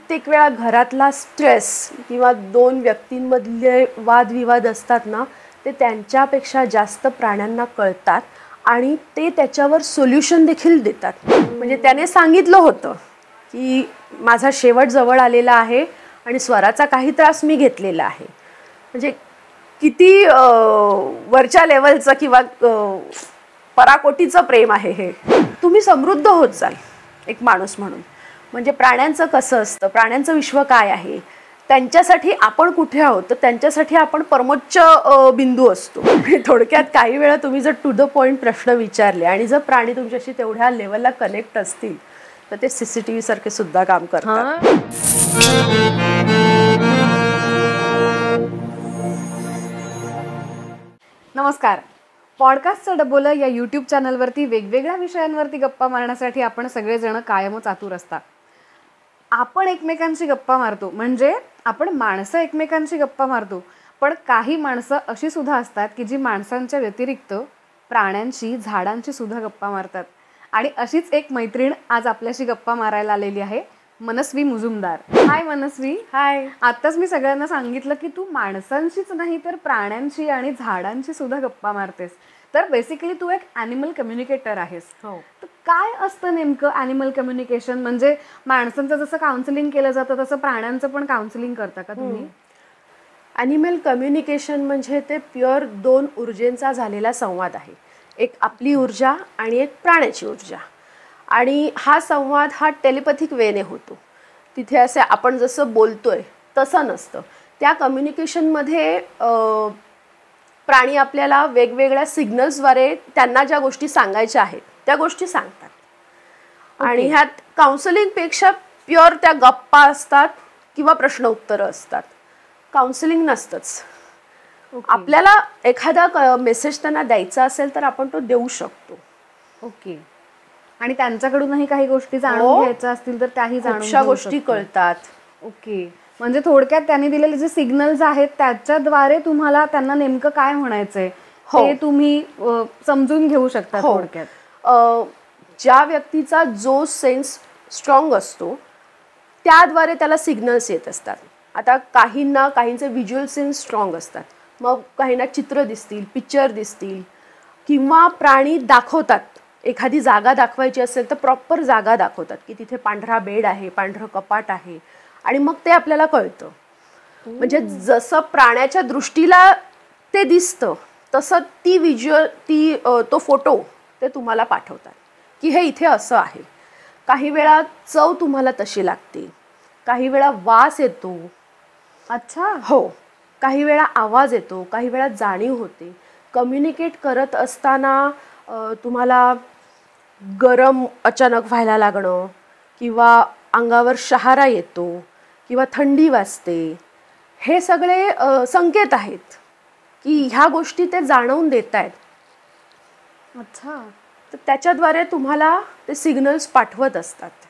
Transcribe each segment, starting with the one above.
कित्येक वेळा घरातला स्ट्रेस किंवा दोन व्यक्तींमधले वादविवाद असतात ना, ते त्यांच्यापेक्षा जास्त प्राण्यांना कळतात आणि ते त्याच्यावर सोल्युशन देखील देतात. म्हणजे त्याने सांगितलं होतं की माझा शेवट जवळ आलेला आहे आणि स्वराचा काही त्रास मी घेतलेला आहे. म्हणजे किती वरच्या लेवलचं किंवा पराकोटीचं प्रेम आहे हे. तुम्ही समृद्ध होत जाल एक माणूस म्हणून. म्हणजे प्राण्यांचं कसं असतं, प्राण्यांचं विश्व काय आहे, त्यांच्यासाठी आपण कुठे आहोत, तर त्यांच्यासाठी आपण परमोच्च बिंदू असतो. थोडक्यात काही वेळा तुम्ही जर टू द पॉईंट प्रश्न विचारले आणि जर प्राणी तुमच्याशी तेवढ्या लेवलला कनेक्ट असतील तर ते CCTV सारखे सुद्धा काम करतात. नमस्कार. पॉडकास्टचं डबोलं या यूट्यूब चॅनलवरती वेगवेगळ्या विषयांवरती गप्पा मारण्यासाठी आपण सगळेजण कायमच आतुर असतात. आपण एकमेकांशी गप्पा मारतो, म्हणजे आपण माणसं एकमेकांशी गप्पा मारतो, पण काही माणसं अशी सुद्धा असतात की जी माणसांच्या व्यतिरिक्त प्राण्यांशी, झाडांशी सुद्धा गप्पा मारतात. आणि अशीच एक मैत्रीण आज आपल्याशी गप्पा मारायला आलेली आहे, मनस्वी मुजुमदार. हाय मनस्वी. हाय. आत्ताच मी सगळ्यांना सांगितलं की तू माणसांशीच नाही तर प्राण्यांशी आणि झाडांशी सुद्धा गप्पा मारतेस. तर बेसिकली तू एक ॲनिमल कम्युनिकेटर आहेस. हो. तर काय असतं नेमकं ॲनिमल कम्युनिकेशन? म्हणजे माणसांचं जसं काउन्सिलिंग केलं जातं तसं प्राण्यांचं पण काउन्सिलिंग करता का तुम्ही? ॲनिमल कम्युनिकेशन म्हणजे ते प्युअर दोन ऊर्जेंचा झालेला संवाद आहे. एक आपली ऊर्जा आणि एक प्राण्याची ऊर्जा. आणि हा संवाद हा टेलिपॅथिक वेने होतो. तिथे असे आपण जसं बोलतोय तसं नसतं. त्या कम्युनिकेशनमध्ये प्राणी आपल्याला वेगवेगळ्या सिग्नल्सद्वारे त्यांना ज्या गोष्टी सांगायच्या आहेत त्या गोष्टी सांगतात. आणि ह्यात काउन्सिलिंगपेक्षा प्युअर त्या गप्पा असतात किंवा प्रश्न उत्तरं असतात. काउन्सिलिंग नसतंच. आपल्याला एखादा मेसेज त्यांना द्यायचा असेल तर आपण तो देऊ शकतो. ओके. आणि त्यांच्याकडूनही काही गोष्टी जाणून घ्यायच्या असतील तर त्याही जाणून गोष्टी कळतात. ओके. म्हणजे थोडक्यात त्यांनी दिलेले जे सिग्नल्स आहेत त्याच्याद्वारे तुम्हाला त्यांना नेमकं काय म्हणायचंय ते तुम्ही समजून घेऊ शकता. थोडक्यात ज्या व्यक्तीचा जो सेन्स स्ट्रॉंग असतो त्याद्वारे त्याला सिग्नल्स येत असतात. आता काहींचे व्हिज्युअल सेन्स स्ट्रॉंग असतात, मग काहींना चित्र दिसतील, पिक्चर दिसतील किंवा प्राणी दाखवतात. एखादी जागा दाखवायची असेल तर प्रॉपर जागा दाखवतात की तिथे पांढरा बेड आहे, पांढरं कपाट आहे आणि मग ते आपल्याला कळतं. म्हणजे जसं प्राण्याच्या दृष्टीला ते दिसतं तसं तो फोटो ते तुम्हाला पाठवतात की हे इथे असं आहे. काही वेळा चव तुम्हाला तशी लागते, काही वेळा वास येतो. अच्छा. हो. काही वेळा आवाज येतो, काही वेळा जाणीव होते. कम्युनिकेट करत असताना तुम्हाला गरम अचानक व्हायला लागणं किंवा अंगावर शहारा येतो किंवा थंडी वाजते, हे सगळे संकेत आहेत की ह्या गोष्टी ते जाणवून देत आहेत. अच्छा. तर त्याच्याद्वारे तुम्हाला ते सिग्नल्स पाठवत असतात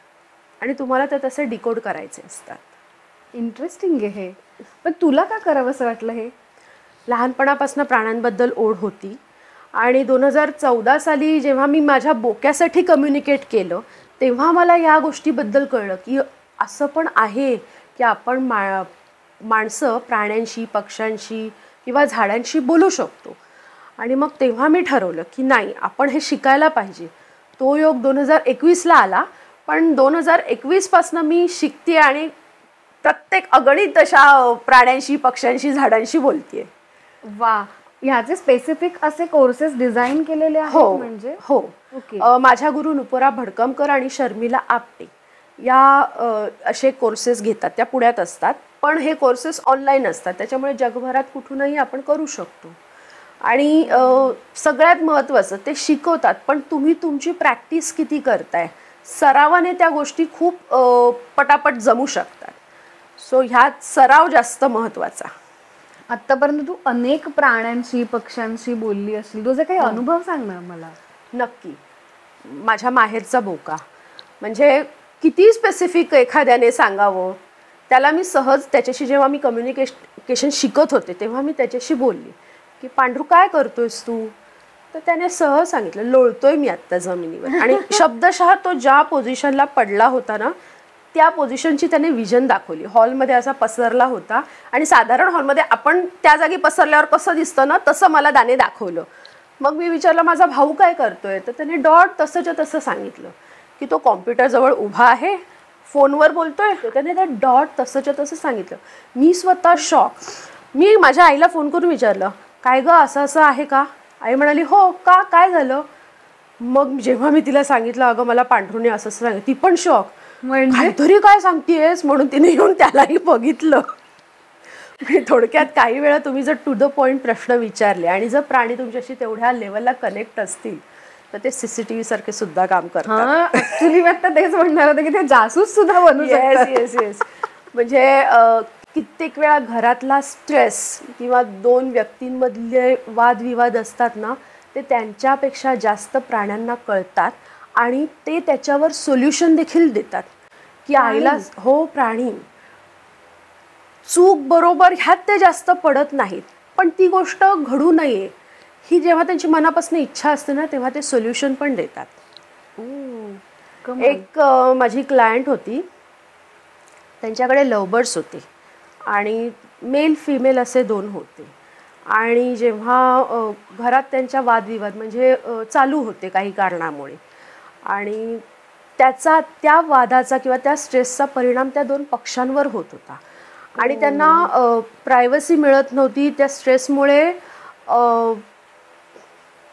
आणि तुम्हाला ते तसे डिकोड करायचे असतात. इंटरेस्टिंग आहे हे. पण तुला का करावं असं वाटलं हे? लहानपणापासून प्राण्यांबद्दल ओढ होती आणि 2014 साली जेव्हा मी माझ्या बोक्यासाठी कम्युनिकेट केलं तेव्हा मला या गोष्टीबद्दल कळलं की असं पण आहे की आपण माणसं प्राण्यांशी, पक्ष्यांशी किंवा झाडांशी बोलू शकतो. आणि मग तेव्हा मी ठरवलं की नाही, आपण हे शिकायला पाहिजे. तो योग 2021ला आला, पण 2021 पासून मी शिकते आणि प्रत्येक अगणित अशा प्राण्यांशी, पक्ष्यांशी, झाडांशी बोलतेय. वा. ह्याचे स्पेसिफिक असे कोर्सेस डिझाईन केलेले आहेत? हो. म्हणजे हो. माझ्या गुरु नुपुरा भडकमकर आणि शर्मिला आपटे या असे कोर्सेस घेतात. त्या पुण्यात असतात, पण हे कोर्सेस ऑनलाईन असतात, त्याच्यामुळे जगभरात कुठूनही आपण करू शकतो. आणि सगळ्यात महत्त्वाचं ते शिकवतात, पण तुम्ही तुमची प्रॅक्टिस किती करताय. सरावाने त्या गोष्टी खूप पटापट जमू शकतात. सो ह्यात सराव जास्त महत्त्वाचा. आत्तापर्यंत तू अनेक प्राण्यांशी, पक्ष्यांशी बोलली असेल, तुझे काही अनुभव सांग ना मला. नक्की. माझ्या माहेरचा बोका म्हणजे किती स्पेसिफिक एखाद्याने सांगावं त्याला मी सहज, त्याच्याशी जेव्हा मी कम्युनिकेशन शिकत होते तेव्हा मी त्याच्याशी बोलली की पांढरू काय करतोयस तू. तर त्याने सहज सांगितलं लोळतोय मी आत्ता जमिनीवर. आणि शब्दशः तो ज्या पोझिशनला पडला होता ना त्या पोझिशनची त्याने विजन दाखवली. हॉलमध्ये असा पसरला होता आणि साधारण हॉलमध्ये आपण त्या जागी पसरल्यावर कसं दिसतं ना तसं मला त्याने दाखवलं. मग मी विचारलं माझा भाऊ काय करतोय, तर त्याने डॉट तसंच्या तसं सांगितलं की तो कॉम्प्युटरजवळ उभा आहे, फोनवर बोलतोय. त्याने त्या डॉट तसंच्या तसं सांगितलं. मी स्वतः शॉक. मी माझ्या आईला फोन करून विचारलं काय गं असं असं आहे का. आई म्हणाली हो का, काय झालं. मग जेव्हा मी तिला सांगितलं अगं मला पांढरूने असं असं सांगितलं, ती पण शॉक. काहीतरी काय सांगतेस म्हणून तिने येऊन त्यालाही बघितलं. थोडक्यात काही वेळा तुम्ही जर टू द पॉइंट प्रश्न विचारले आणि जर प्राणी तुमच्याशी तेवढ्या लेवलला कनेक्ट असतील तर ते CCTV सारखे सुद्धा काम करतात. ऍक्च्युली मी आता तेच म्हणणार होते की ते जासूस सुद्धा बनू शकतात. येस. म्हणजे कित्येक वेळा घरातला स्ट्रेस किंवा दोन व्यक्तींमधले वादविवाद असतात ना ते त्यांच्यापेक्षा जास्त प्राण्यांना कळतात आणि ते त्याच्यावर सोल्युशन देखील देतात. की आईला हो प्राणी चूक बरोबर ह्यात ते जास्त पडत नाहीत, पण ती गोष्ट घडू नये ही जेव्हा त्यांची मनापासून इच्छा असते ना तेव्हा ते सोल्युशन पण देतात. एक माझी क्लायंट होती, त्यांच्याकडे लवबर्ड्स होते आणि मेल फिमेल असे 2 होते. आणि जेव्हा घरात त्यांच्या वादविवाद म्हणजे चालू होते काही कारणामुळे आणि त्या वादाचा किंवा त्या स्ट्रेसचा परिणाम त्या 2 पक्षांवर होत होता आणि त्यांना प्रायव्हसी मिळत नव्हती. त्या स्ट्रेसमुळे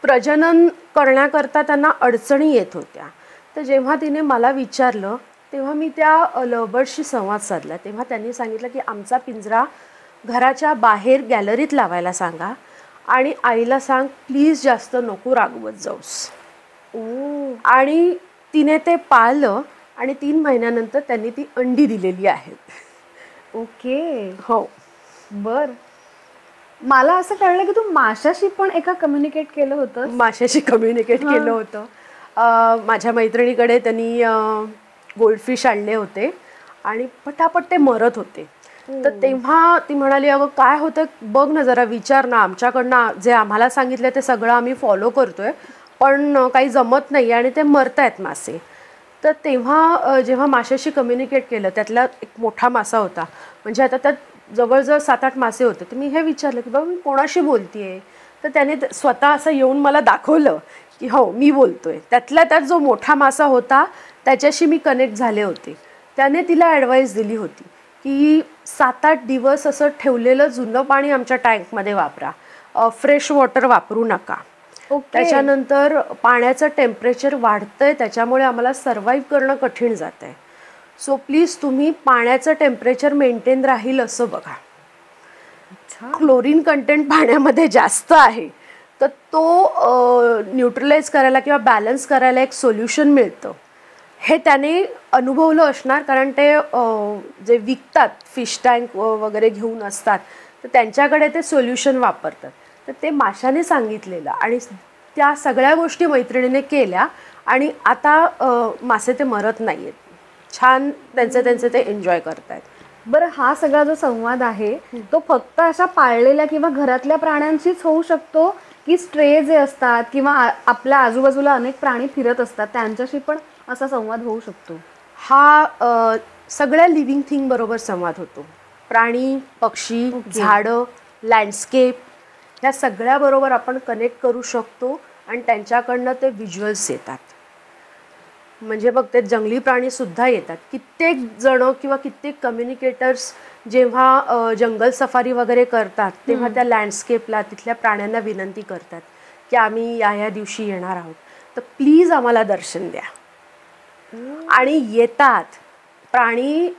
प्रजनन करण्याकरता त्यांना अडचणी येत होत्या. तर जेव्हा तिने मला विचारलं तेव्हा मी त्या लवबर्डशी संवाद साधला. तेव्हा त्यांनी सांगितलं की आमचा पिंजरा घराच्या बाहेर गॅलरीत लावायला सांगा आणि आईला सांग प्लीज जास्त नको रागवत जाऊस. आणि तिने ते पाळलं आणि 3 महिन्यानंतर त्यांनी ती अंडी दिलेली आहेत. ओके. हो. बर. मला असं कळलं की तू माशाशी पण कम्युनिकेट केलं होतं. माशाशी कम्युनिकेट केलं होतं. माझ्या मैत्रिणीकडे त्यांनी गोल्डफिश आणले होते आणि पटापट ते मरत होते. तर तेव्हा ती म्हणाली अगं काय होतं बघ ना जरा विचार ना, आमच्याकडनं जे आम्हाला सांगितलं ते सगळं आम्ही फॉलो करतोय पण काही जमत नाही आणि ते मरतायत मासे. तर तेव्हा जेव्हा माशाशी कम्युनिकेट केलं त्यातला एक मोठा मासा होता, म्हणजे आता त्यात जवळजवळ 7-8 मासे होते. तर मी हे विचारलं की बाबा मी कोणाशी बोलतीये, तर त्याने स्वतः असं येऊन मला दाखवलं की हो मी बोलतोय. त्यातल्या त्यात जो मोठा मासा होता त्याच्याशी मी कनेक्ट झाले होते. त्याने तिला ॲडवाईस दिली होती की 7-8 दिवस असं ठेवलेलं जुनं पाणी आमच्या टँकमध्ये वापरा, फ्रेश वॉटर वापरू नका. त्याच्यानंतर पाण्याचं टेम्परेचर वाढतंय त्याच्यामुळे आम्हाला सर्व्हाइव्ह करणं कठीण जात आहे. सो प्लीज तुम्ही पाण्याचं टेम्परेचर मेंटेन राहील असं बघा. क्लोरीन कंटेंट पाण्यामध्ये जास्त आहे तर तो न्यूट्रलाइज करायला किंवा बॅलन्स करायला एक सोल्युशन मिळतं. हे त्याने अनुभवलं असणार कारण ते जे विकतात फिश टँक वगैरे घेऊन असतात तर त्यांच्याकडे ते सोल्युशन वापरतात. तर ते माशाने सांगितलेलं आणि त्या सगळ्या गोष्टी मैत्रिणीने केल्या आणि आता मासे ते मरत नाही आहेत, छान त्यांचे ते एन्जॉय करतायत. बरं, हा सगळा जो संवाद आहे तो फक्त अशा पाळलेल्या किंवा घरातल्या प्राण्यांशीच होऊ शकतो की स्ट्रे जे असतात किंवा आपल्या आजूबाजूला अनेक प्राणी फिरत असतात त्यांच्याशी पण असा संवाद होऊ शकतो? हा सगळ्या लिव्हिंग थिंग बरोबर संवाद होतो. प्राणी, पक्षी, झाडं, लँडस्केप ह्या सगळ्याबरोबर आपण कनेक्ट करू शकतो आणि त्यांच्याकडनं ते व्हिज्युअल्स येतात. म्हणजे बघ ते जंगली प्राणीसुद्धा येतात. कित्येक जणं किंवा कित्येक कम्युनिकेटर्स जेव्हा जंगल सफारी वगैरे करतात तेव्हा त्या लँडस्केपला तिथल्या प्राण्यांना विनंती करतात की आम्ही या दिवशी येणार आहोत तर प्लीज आम्हाला दर्शन द्या. आणि येतात प्राणी,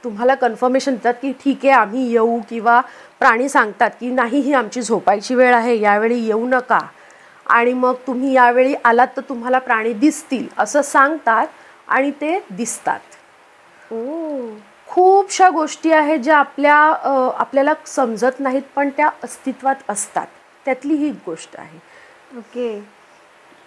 तुम्हाला कन्फर्मेशन देतात की ठीक आहे आम्ही येऊ, किंवा प्राणी सांगतात की नाही ही आमची झोपायची वेळ आहे यावेळी येऊ नका आणि मग तुम्ही यावेळी आलात तर तुम्हाला प्राणी दिसतील असं सांगतात आणि ते दिसतात. खूपशा गोष्टी आहेत ज्या आपल्याला समजत नाहीत पण त्या अस्तित्वात असतात, त्यातली ही गोष्ट आहे. ओके.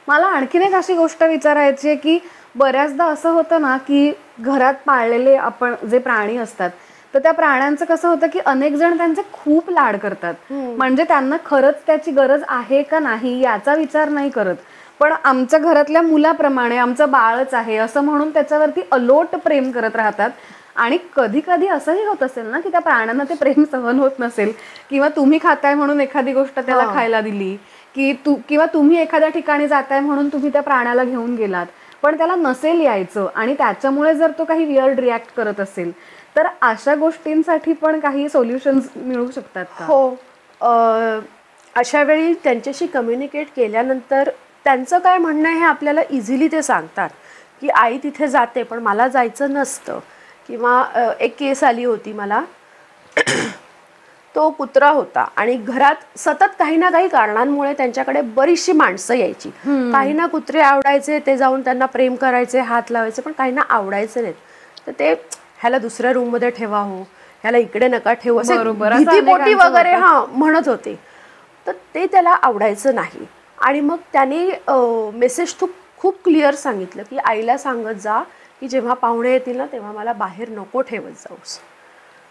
मला आणखीन एक अशी गोष्ट विचारायची आहे की बऱ्याचदा असं होतं ना की घरात पाळलेले आपण जे प्राणी असतात तर त्या प्राण्यांचं कसं होतं की अनेक जण त्यांचे खूप लाड करतात, म्हणजे त्यांना खरंच त्याची गरज आहे का नाही याचा विचार नाही करत, पण आमच्या घरातल्या मुलाप्रमाणे आमचं बाळच आहे असं म्हणून त्याच्यावरती अलोट प्रेम करत राहतात. आणि कधी कधी असंही होत असेल ना की त्या प्राण्यांना ते प्रेम सहन होत नसेल, किंवा तुम्ही खाताय म्हणून एखादी गोष्ट त्याला खायला दिली, किंवा तुम्ही एखाद्या ठिकाणी जाताय म्हणून तुम्ही त्या प्राण्याला घेऊन गेलात, पण त्याला नसेल यायचं आणि त्याच्यामुळे जर तो काही वियर्ड रिॲक्ट करत असेल, तर अशा गोष्टींसाठी पण काही सोल्युशन्स मिळू शकतात का? हो. अशा वेळी त्यांच्याशी कम्युनिकेट केल्यानंतर त्यांचं काय म्हणणं आहे हे आपल्याला इझिली ते सांगतात की आई तिथे जाते पण मला जायचं नसतं. किंवा एक केस आली होती मला. तो कुत्रा होता आणि घरात सतत काही ना काही कारणांमुळे त्यांच्याकडे बरीचशी माणसं यायची. काही ना कुत्रे आवडायचे, ते जाऊन त्यांना प्रेम करायचे, हात लावायचे, पण काही ना आवडायचे नाहीत. तर ते ह्याला दुसऱ्या रूममध्ये ठेवा, हो ह्याला इकडे नका ठेवू, असे भीतीपोटी वगैरे म्हणत होते. तर ते त्याला आवडायचं नाही. आणि मग त्याने मेसेज खूप क्लिअर सांगितलं की आईला सांगत जा की जेव्हा पाहुणे येतील ना तेव्हा मला बाहेर नको ठेवत जाऊस,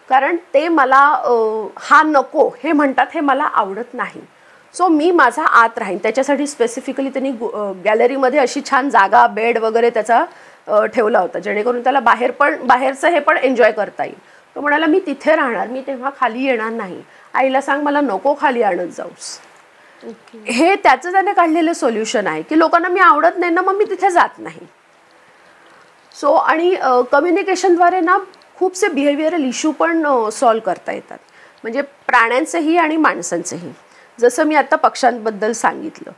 कारण ते मला हा नको हे म्हणतात हे मला आवडत नाही. सो मी माझा आत राहीन. त्याच्यासाठी स्पेसिफिकली त्यांनी गॅलरीमध्ये अशी छान जागा, बेड वगैरे त्याचा ठेवला होता जेणेकरून त्याला बाहेरचं हे पण एन्जॉय करता येईल. तो म्हणाला मी तिथे राहणार, मी तेव्हा खाली येणार नाही. आईला सांग मला नको खाली आणत जाऊस. हे त्याचं त्याने काढलेलं सोल्युशन आहे की लोकांना मी आवडत नाही ना मग मी तिथे जात नाही. सो आणि कम्युनिकेशनद्वारे ना खूपसे बिहेवियरल इश्यू पण सॉल्व करता येतात, म्हणजे प्राण्यांचेही आणि माणसांचेही. जसं मी आता पक्ष्यांबद्दल सांगितलं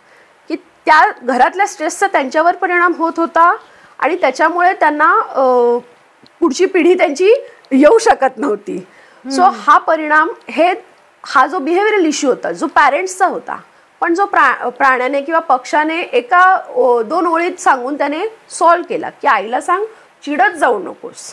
की त्या घरातल्या स्ट्रेसचा त्यांच्यावर परिणाम होत होता आणि त्याच्यामुळे त्यांना पुढची पिढी त्यांची येऊ शकत नव्हती. सो हा परिणाम हा जो बिहेवियरल इश्यू होता जो पॅरेंट्सचा होता, पण जो प्राण्याने किंवा पक्षाने एका 2 ओळीत सांगून त्याने सॉल्व केला की आईला सांग चिडत जाऊ नकोस.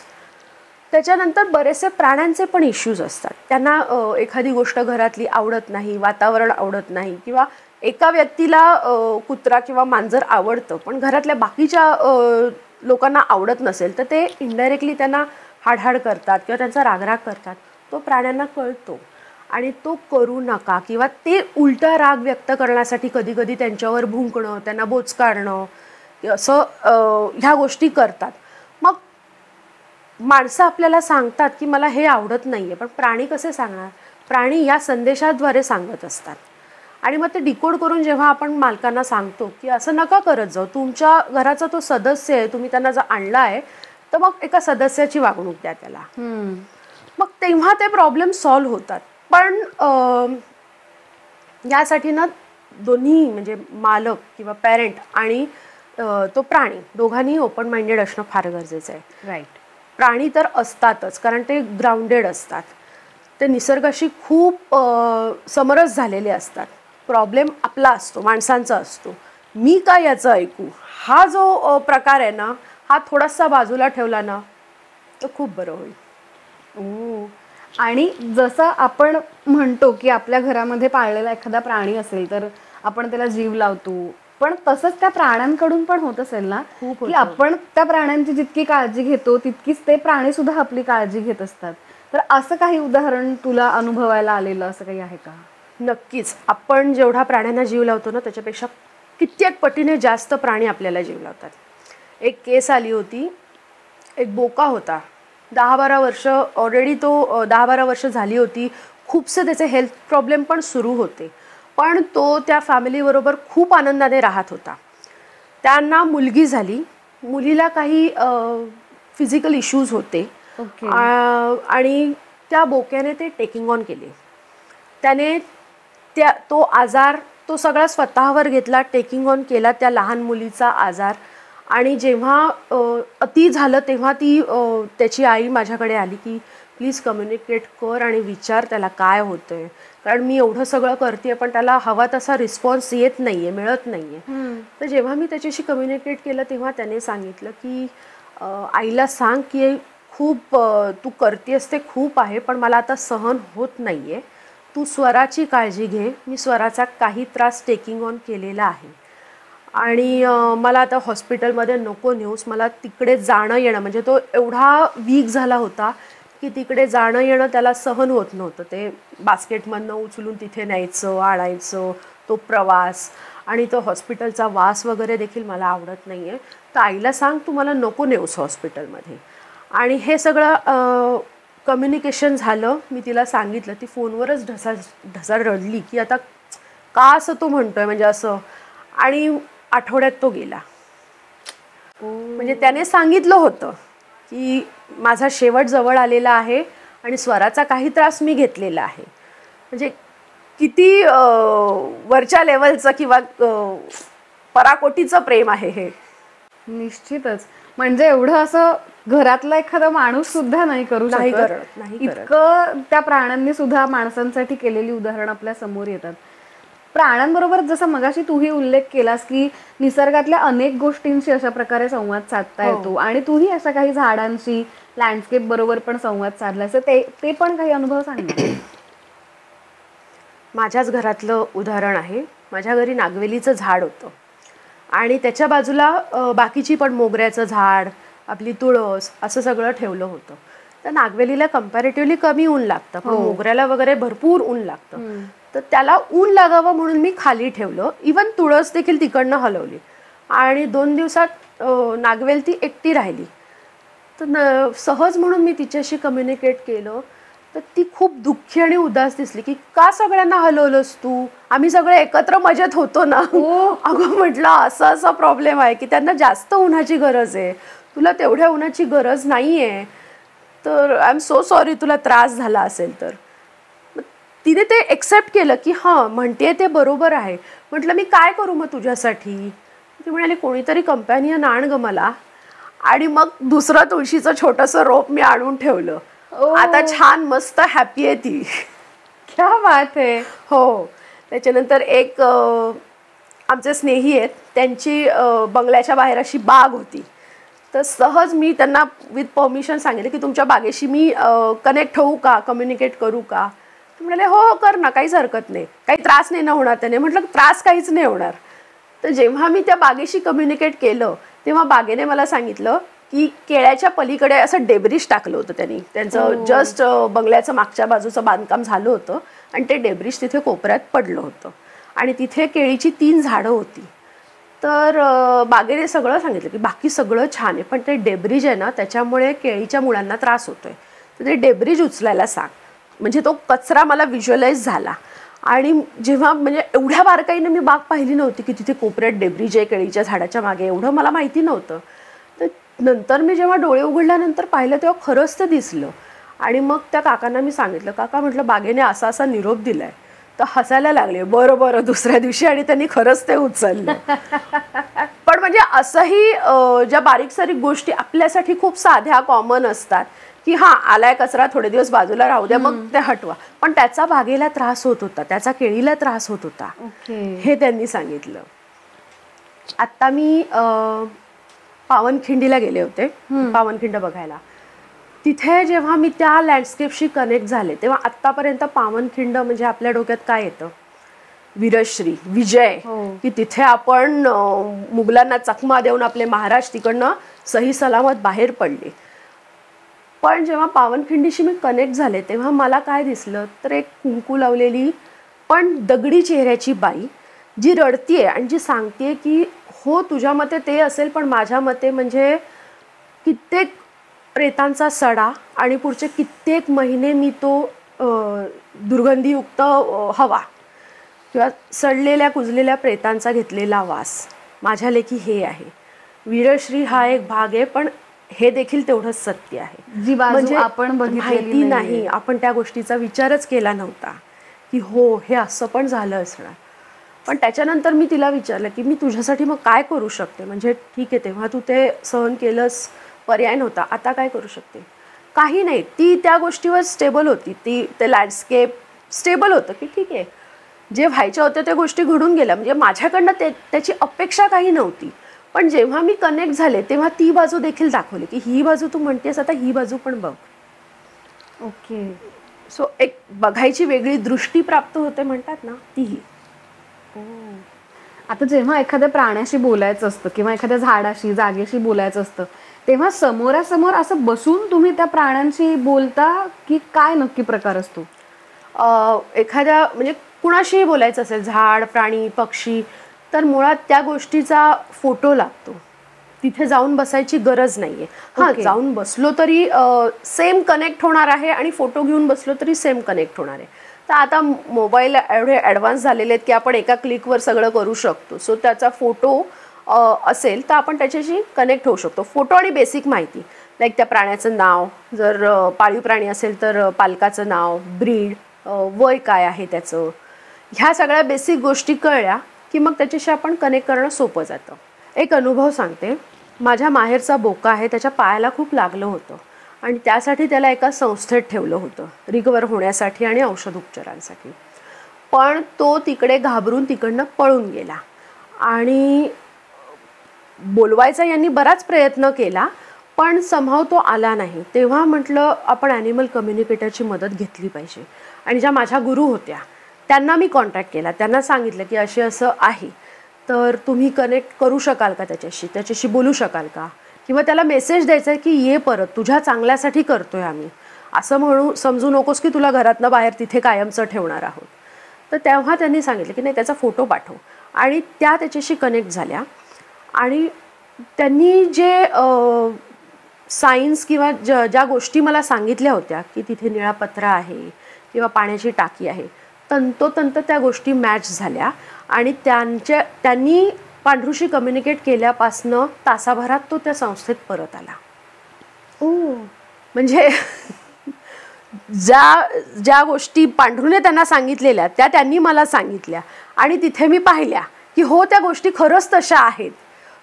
त्याच्यानंतर बरेचसे प्राण्यांचे पण इश्यूज असतात. त्यांना एखादी गोष्ट घरातली आवडत नाही, वातावरण आवडत नाही, किंवा एका व्यक्तीला कुत्रा किंवा मांजर आवडतं पण घरातल्या बाकीच्या लोकांना आवडत नसेल तर ते इनडायरेक्टली त्यांना हाडहाड करतात किंवा त्यांचा रागराग करतात. तो प्राण्यांना कळतो आणि तो करू नका, किंवा ते उलटा राग व्यक्त करण्यासाठी कधी कधी त्यांच्यावर भुंकणं, त्यांना बोचकारणं असं ह्या गोष्टी करतात. मग माणसं आपल्याला सांगतात की मला हे आवडत नाही आहे, पण प्राणी कसे सांगणार? प्राणी या संदेशाद्वारे सांगत असतात. आणि मग ते डिकोड करून जेव्हा आपण मालकांना सांगतो की असं नका करत जाऊ, तुमच्या घराचा तो सदस्य आहे, तुम्ही त्यांना जर आणला आहे तर मग एका सदस्याची वागणूक द्या त्याला, मग तेव्हा ते प्रॉब्लेम सॉल्व्ह होतात. पण यासाठी ना दोन्ही म्हणजे मालक किंवा पॅरेंट आणि तो प्राणी दोघांनी ओपन माइंडेड असणं फार गरजेचं आहे. राईट. प्राणी तर असतातच कारण ते ग्राउंडेड असतात, ते निसर्गाशी खूप समरस झालेले असतात. प्रॉब्लेम आपला असतो, माणसांचा असतो. मी काय याचं ऐकू, हा जो प्रकार आहे ना हा थोडासा बाजूला ठेवला ना तर खूप बरं होईल. आणि जसं आपण म्हणतो की आपल्या घरामध्ये पाळलेला एखादा प्राणी असेल तर आपण त्याला जीव लावतो, पण तसंच त्या प्राण्यांकडून पण होत असेल ना की आपण त्या प्राण्यांची जितकी काळजी घेतो तितकीच ते प्राणी सुद्धा आपली काळजी घेत असतात. तर असं काही उदाहरण तुला अनुभवायला आलेलं असं काही आहे का? नक्कीच. आपण जेवढा प्राण्यांना जीव लावतो ना त्याच्यापेक्षा कित्येक पटीने जास्त प्राणी आपल्याला जीव लावतात. एक केस आली होती, एक बोका होता, 10-12 वर्ष ऑलरेडी तो 10-12 वर्ष झाली होती. खूपसे त्याचे हेल्थ प्रॉब्लेम पण सुरू होते, पण तो त्या फॅमिलीबरोबर खूप आनंदाने राहत होता. त्यांना मुलगी झाली, मुलीला काही फिजिकल इश्यूज होते आणि त्या बोक्याने ते टेकिंग ऑन केले. त्याने तो आजार तो सगळा स्वतःवर घेतला, टेकिंग ऑन केला त्या लहान मुलीचा आजार. आणि जेव्हा अति झालं तेव्हा त्याची आई माझ्याकडे आली की प्लीज कम्युनिकेट कर आणि विचार त्याला काय होतं आहे, कारण मी एवढं सगळं करते पण त्याला हवा तसा रिस्पॉन्स येत नाही आहे, मिळत नाही आहे. तर जेव्हा मी त्याच्याशी कम्युनिकेट केलं तेव्हा त्याने सांगितलं की आईला सांग की खूप तू करतेस ते खूप आहे पण मला आता सहन होत नाही आहे, तू स्वराची काळजी घे, मी स्वराचा काही त्रास टेकिंग ऑन केलेला आहे आणि मला आता हॉस्पिटलमध्ये नको नेऊस, मला तिकडे जाणं येणं, म्हणजे तो एवढा वीक झाला होता की तिकडे जाणं येणं त्याला सहन होत नव्हतं. ते बास्केटमधनं उचलून तिथे न्यायचं, आणायचं, तो प्रवास आणि तो हॉस्पिटलचा वास वगैरे देखील मला आवडत नाही आहे, तर आईला सांग तू मला नको नेऊस हॉस्पिटलमध्ये. आणि हे सगळं कम्युनिकेशन झालं. मी तिला सांगितलं, ती फोनवरच ढसा रडली की आता का असं तो म्हणतोय म्हणजे असं. आणि आठवड्यात तो गेला. म्हणजे त्याने सांगितलं होतं की माझा शेवट जवळ आलेला आहे आणि स्वराचा काही त्रास मी घेतलेला आहे. म्हणजे किती वरच्या लेवलचं किंवा पराकोटीचं प्रेम आहे हे. निश्चितच. म्हणजे एवढं असं घरातला एखादा माणूस सुद्धा नाही करू शकत. इतकं त्या प्राण्यांनी सुद्धा माणसांसाठी केलेली उदाहरणं आपल्या समोर येतात. प्राण्यांबरोबर जसं मगाशी तूही उल्लेख केलास की निसर्गातल्या अनेक गोष्टींशी अशा प्रकारे संवाद साधता येतो आणि तूही अशा काही झाडांशी लँडस्केप बरोबर पण संवाद साधलास, ते पण काही अनुभव सांग. माझ्याच घरातलं उदाहरण आहे. माझ्या घरी नागवेलीचं झाड होतं आणि त्याच्या बाजूला बाकीची पण मोगऱ्याचं झाड, आपली तुळस असं सगळं ठेवलं होतं. तर नागवेलीला कम्पॅरेटिव्हली कमी ऊन लागतं, पण मोगऱ्याला वगैरे भरपूर ऊन लागतं. तर त्याला ऊन लागावं म्हणून मी खाली ठेवलं. इवन तुळस देखील तिकडनं हलवली आणि 2 दिवसात नागवेल ती एकटी राहिली. तर सहज म्हणून मी तिच्याशी कम्युनिकेट केलं. तर ती खूप दुःखी आणि उदास दिसली की का सगळ्यांना हलवलंस तू, आम्ही सगळे एकत्र मजेत होतो ना. अगं म्हटलं असं असा प्रॉब्लेम आहे की त्यांना जास्त उन्हाची गरज आहे, तुला तेवढ्या उन्हाची गरज नाही आहे. तर आय एम सो सॉरी तुला त्रास झाला असेल तर. तिने ते एक्सेप्ट केलं की हां म्हणते ते बरोबर आहे. म्हटलं मी काय करू मग तुझ्यासाठी. ती म्हणाली कोणीतरी कंपॅनियन आण ग मला. आणि मग दुसरं तुळशीचं छोटंसं रोप मी आणून ठेवलं. आता छान मस्त हॅपी आहे ती. क्या बात आहे. हो. त्याच्यानंतर एक आमचे स्नेही आहेत, त्यांची बंगल्याच्या बाहेर अशी बाग होती. तर सहज मी त्यांना विथ परमिशन सांगितलं की तुमच्या बागेशी मी कनेक्ट होऊ का, कम्युनिकेट करू का. ते म्हणाले हो कर ना, काहीच हरकत नाही, काही त्रास नाही ना होणार त्याने. म्हटलं त्रास काहीच नाही होणार. तर जेव्हा मी त्या बागेशी कम्युनिकेट केलं तेव्हा बागेने मला सांगितलं की केळ्याच्या पलीकडे असं डेब्रिश टाकलं होतं त्यांनी. त्यांचं जस्ट बंगल्याचं मागच्या बाजूचं बांधकाम झालं होतं आणि ते डेब्रिश तिथे कोपऱ्यात पडलं होतं आणि तिथे केळीची 3 झाडं होती. तर बागेने सगळं सांगितलं की बाकी सगळं छान आहे, पण ते डेब्रिज आहे ना त्याच्यामुळे केळीच्या मुळांना त्रास होतोय, तर ते डेब्रिज उचलायला सांग. म्हणजे तो कचरा मला व्हिज्युअलाइज झाला. आणि जेव्हा म्हणजे एवढ्या बारकाईने मी बाग पाहिली नव्हती की तिथे कोपऱ्यात डेब्रिज आहे केळीच्या झाडाच्या मागे, एवढं मला माहिती नव्हतं. तर नंतर मी जेव्हा डोळे उघडल्यानंतर पाहिलं तेव्हा खरंच ते दिसलं. आणि मग त्या काकांना मी सांगितलं, काका म्हटलं बागेने असा असा निरोप दिलाय. तर हसायला लागले. बरं बरं दुसऱ्या दिवशी. आणि त्यांनी खरंच ते उचललं. पण म्हणजे असंही ज्या बारीक सारीक गोष्टी आपल्यासाठी खूप साध्या कॉमन असतात की हां आलाय कचरा थोडे दिवस बाजूला राहू द्या मग ते हटवा, पण त्याचा बागेला त्रास होत होता, त्याचा केळीला त्रास होत होता. हे त्यांनी सांगितलं. आता मी पावनखिंडीला गेले होते, पावनखिंड बघायला. तिथे जेव्हा मी त्या लँडस्केपशी कनेक्ट झाले तेव्हा आत्तापर्यंत पावनखिंड म्हणजे आपल्या डोक्यात काय येतं, वीरश्री विजय, की तिथे आपण मुघलांना चकमा देऊन आपले महाराज तिकडनं सही सलामत बाहेर पडले. पण जेव्हा पावनखिंडीशी मी कनेक्ट झाले तेव्हा मला काय दिसलं तर एक कुंकू लावलेली पण दगडी चेहऱ्याची बाई जी रडतीये आणि जी सांगतेय की हो तुझ्या मते ते असेल पण माझ्या मते म्हणजे कित्येक प्रेतांचा सडा आणि पुढचे कित्येक महिने मी तो दुर्गंधीयुक्त हवा किंवा सडलेल्या कुजलेल्या प्रेतांचा घेतलेला वास माझ्या लेखी हे आहे. वीरश्री हा एक भाग आहे पण हे देखील तेवढंच सत्य आहे जी म्हणजे आपण माहिती नाही, आपण त्या गोष्टीचा विचारच केला नव्हता की हो हे असं पण झालं असणार. पण त्याच्यानंतर मी तिला विचारलं की मी तुझ्यासाठी मग काय करू शकते. म्हणजे ठीक आहे तेव्हा तू ते सहन केलंस, पर्याय नव्हता, आता काय करू शकते. काही नाही, ती त्या गोष्टीवर स्टेबल होती. ते लँडस्केप स्टेबल होतं की ठीक आहे जे व्हायच्या होत्या त्या गोष्टी घडून गेल्या. म्हणजे माझ्याकडनं त्याची अपेक्षा काही नव्हती. पण जेव्हा मी कनेक्ट झाले तेव्हा ती बाजू देखील दाखवली की ही बाजू तू म्हणतेस आता ही बाजू पण बघ. ओके. सो एक बघायची वेगळी दृष्टी प्राप्त होते म्हणतात ना तीही. आता जेव्हा एखाद्या प्राण्याशी बोलायचं असतं किंवा एखाद्या झाडाशी जागेशी बोलायचं असतं तेव्हा समोरासमोर असं बसून तुम्ही त्या प्राण्यांशी बोलता की काय नक्की प्रकार असतो. एखाद्या म्हणजे कुणाशीही बोलायचं असेल, झाड प्राणी पक्षी, तर मुळात त्या गोष्टीचा फोटो लागतो. तिथे जाऊन बसायची गरज नाहीये. हां, जाऊन बसलो तरी सेम कनेक्ट होणार आहे आणि फोटो घेऊन बसलो तरी सेम कनेक्ट होणार आहे. तर आता मोबाईल एवढे ॲडव्हान्स झालेले आहेत की आपण एका क्लिकवर सगळं करू शकतो. सो त्याचा फोटो असेल तर आपण त्याच्याशी कनेक्ट होऊ शकतो. फोटो आणि बेसिक माहिती लाईक त्या प्राण्याचं नाव, जर पाळीव प्राणी असेल तर पालकाचं नाव, ब्रीड, वय काय आहे त्याचं, ह्या सगळ्या बेसिक गोष्टी कळल्या की मग त्याच्याशी आपण कनेक्ट करणं सोपं जातं. एक अनुभव सांगते. माझ्या माहेरचा बोका आहे, त्याच्या पायाला खूप लागलं होतं आणि त्यासाठी त्याला एका संस्थेत ठेवलं होतं रिकवर होण्यासाठी आणि औषध उपचारांसाठी. पण तो तिकडे घाबरून तिकडनं पळून गेला आणि बोलवायचा यांनी बराच प्रयत्न केला पण समहाव तो आला नाही. तेव्हा म्हटलं आपण ॲनिमल कम्युनिकेटरची मदत घेतली पाहिजे. आणि ज्या माझ्या गुरु होत्या त्यांना मी कॉन्टॅक्ट केला. त्यांना सांगितलं की असं आहे तर तुम्ही कनेक्ट करू शकाल का, त्याच्याशी बोलू शकाल का, किंवा त्याला मेसेज द्यायचा आहे की ये परत, तुझ्या चांगल्यासाठी करतोय आम्ही, असं म्हणू समजू नकोस की तुला घरातनं बाहेर तिथे कायमचं ठेवणार आहोत. तर तेव्हा त्यांनी सांगितलं की नाही त्याचा फोटो पाठव. आणि त्या त्याच्याशी कनेक्ट झाल्या आणि त्यांनी जे सायन्स किंवा ज्या गोष्टी मला सांगितल्या होत्या की तिथे निळा पत्रा आहे किंवा पाण्याची टाकी आहे, तंतोतंत त्या गोष्टी मॅच झाल्या आणि त्यांनी पांढरूशी कम्युनिकेट केल्यापासनं तासाभरात तो त्या संस्थेत परत आला. म्हणजे ज्या गोष्टी पांढरूने त्यांना सांगितलेल्या त्या त्यांनी मला सांगितल्या आणि तिथे मी पाहिल्या की हो त्या गोष्टी खरंच तशा आहेत.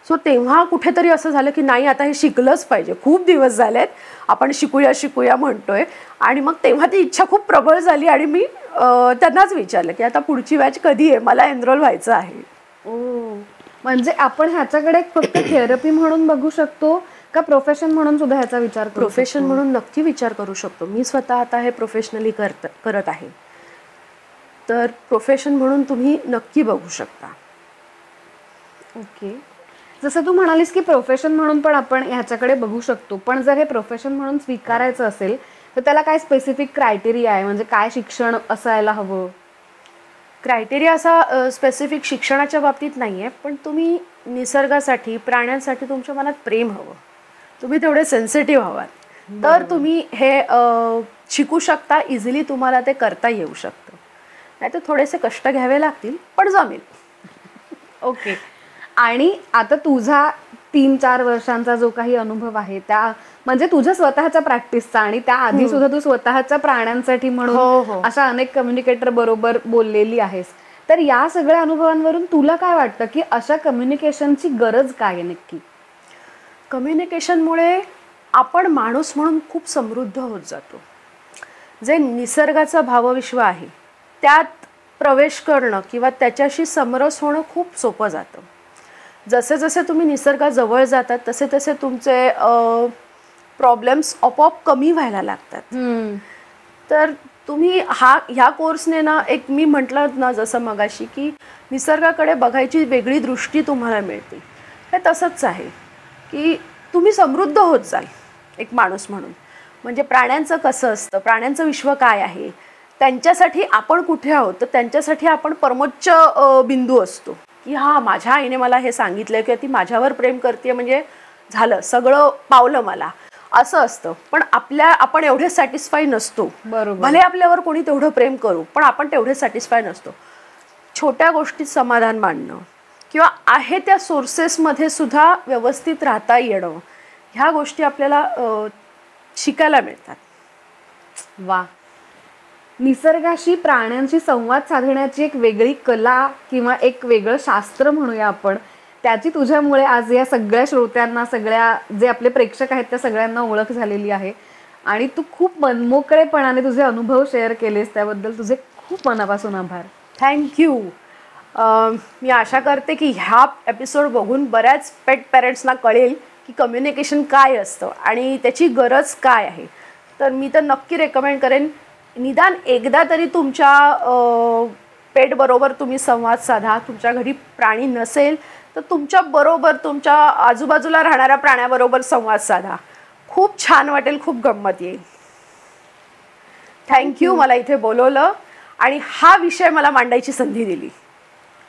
सो तेव्हा कुठेतरी असं झालं की नाही आता हे शिकलंच पाहिजे, खूप दिवस झालेत आपण शिकूया म्हणतोय. आणि मग तेव्हा ती इच्छा खूप प्रबळ झाली आणि मी त्यांनाच विचारलं की आता पुढची बॅच कधी आहे, मला एनरोल व्हायचं आहे. म्हणजे आपण ह्याच्याकडे फक्त थेरपी म्हणून बघू शकतो का प्रोफेशन म्हणून सुद्धा ह्याचा विचार करू? प्रोफेशन म्हणून नक्की विचार करू शकतो. मी स्वतः आता हे प्रोफेशनली करत आहे, तर प्रोफेशन म्हणून तुम्ही नक्की बघू शकता. ओके. जसं तू म्हणालीस की प्रोफेशन म्हणून पण आपण ह्याच्याकडे बघू शकतो, पण जर हे प्रोफेशन म्हणून स्वीकारायचं असेल तर त्याला काय स्पेसिफिक क्रायटेरिया आहे? म्हणजे काय शिक्षण असायला हवं? क्रायटेरिया असा स्पेसिफिक शिक्षणाच्या बाबतीत नाही आहे, पण तुम्ही निसर्गासाठी, प्राण्यांसाठी तुमच्या मनात प्रेम हवं, तुम्ही तेवढे सेन्सिटिव्ह हवात, तर तुम्ही हे शिकू शकता. इझिली तुम्हाला ते करता येऊ शकतं. नाही तर थोडेसे कष्ट घ्यावे लागतील, पण जमेल. ओके. आणि आता तुझा 3-4 वर्षांचा जो काही अनुभव आहे त्या म्हणजे तुझ्या स्वतःच्या प्रॅक्टिसचा आणि त्या आधी सुद्धा तू स्वतःच्या प्राण्यांसाठी म्हणून अशा अनेक कम्युनिकेटर बरोबर बोललेली आहेस, तर या सगळ्या अनुभवांवरून तुला काय वाटतं की अशा कम्युनिकेशनची गरज काय आहे नक्की? कम्युनिकेशनमुळे आपण माणूस म्हणून खूप समृद्ध होत जातो. जे निसर्गाचं भावविश्व आहे त्यात प्रवेश करणं किंवा त्याच्याशी समरस होणं खूप सोपं जातं. जसे जसे तुम्ही निसर्गाजवळ जातात तसे तसे तुमचे प्रॉब्लेम्स आपोआप कमी व्हायला लागतात. तर तुम्ही ह्या कोर्सने ना, एक मी म्हटलं ना जसं मगाशी की निसर्गाकडे बघायची वेगळी दृष्टी तुम्हाला मिळते. हे तसंच आहे की तुम्ही समृद्ध होत जाल एक माणूस म्हणून. म्हणजे प्राण्यांचं कसं असतं, प्राण्यांचं विश्व काय आहे, त्यांच्यासाठी आपण कुठे आहोत, तर त्यांच्यासाठी आपण परमोच्च बिंदू असतो की हा माझ्या आईने मला हे सांगितलं किंवा ती माझ्यावर प्रेम करते म्हणजे झालं सगळं पावलं मला, असं असतं. पण आपण एवढे सॅटिस्फाय नसतो. बरोबर. भले आपल्यावर कोणी तेवढं प्रेम करू पण आपण तेवढे सॅटिस्फाय नसतो. छोट्या गोष्टीत समाधान मानणं किंवा आहे त्या सोर्सेसमध्ये सुद्धा व्यवस्थित राहता येणं, ह्या गोष्टी आपल्याला शिकायला मिळतात. वा. निसर्गाशी प्राण्यांशी संवाद साधण्याची एक वेगळी कला किंवा एक वेगळं शास्त्र म्हणूया आपण, त्याची तुझ्यामुळे आज या सगळ्या श्रोत्यांना, सगळ्या जे आपले प्रेक्षक आहेत त्या सगळ्यांना ओळख झालेली आहे. आणि तू खूप मनमोकळेपणाने तुझे अनुभव शेअर केलेस, त्याबद्दल तुझे खूप मनापासून आभार. थँक्यू. मी आशा करते की ह्या एपिसोड बघून बऱ्याच पेट पॅरेंट्सना कळेल की कम्युनिकेशन काय असतं आणि त्याची गरज काय आहे. तर मी तर नक्की रेकमेंड करेन, निदान एकदा तरी तुमच्या पेट बरोबर तुम्ही संवाद साधा. तुमच्या घरी प्राणी नसेल तर तुमच्या बरोबर तुमच्या आजूबाजूला राहणाऱ्या प्राण्याबरोबर संवाद साधा. खूप छान वाटेल, खूप गंमत येईल. थँक्यू मला इथे बोलवलं आणि हा विषय मला मांडायची संधी दिली.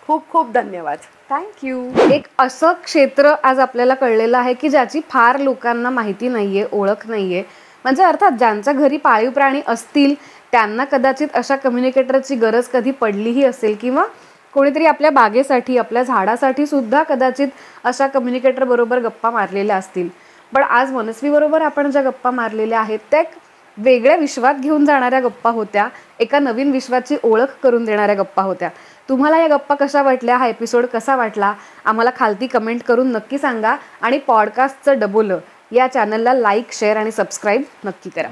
खूप खूप धन्यवाद. थँक्यू. एक असं क्षेत्र आज आपल्याला कळलेलं आहे की ज्याची फार लोकांना माहिती नाहीये, ओळख नाहीये. म्हणजे अर्थात ज्यांच्या घरी पाळीव प्राणी असतील त्यांना कदाचित अशा कम्युनिकेटरची गरज कधी पडलीही असेल, किंवा कोणीतरी आपल्या बागेसाठी, आपल्या झाडासाठी सुद्धा कदाचित अशा कम्युनिकेटर बरोबर गप्पा मारलेल्या असतील. पण आज मनस्वी बरोबर आपण ज्या गप्पा मारलेल्या आहेत त्या एक वेगळ्या विश्वात घेऊन जाणाऱ्या गप्पा होत्या, एका नवीन विश्वाची ओळख करून देणाऱ्या गप्पा होत्या. तुम्हाला या गप्पा कशा वाटल्या, हा एपिसोड कसा वाटला, आम्हाला खालती कमेंट करून नक्की सांगा. आणि पॉडकास्टचं डबोलं या चॅनलला लाईक, शेअर आणि सबस्क्राईब नक्की करा.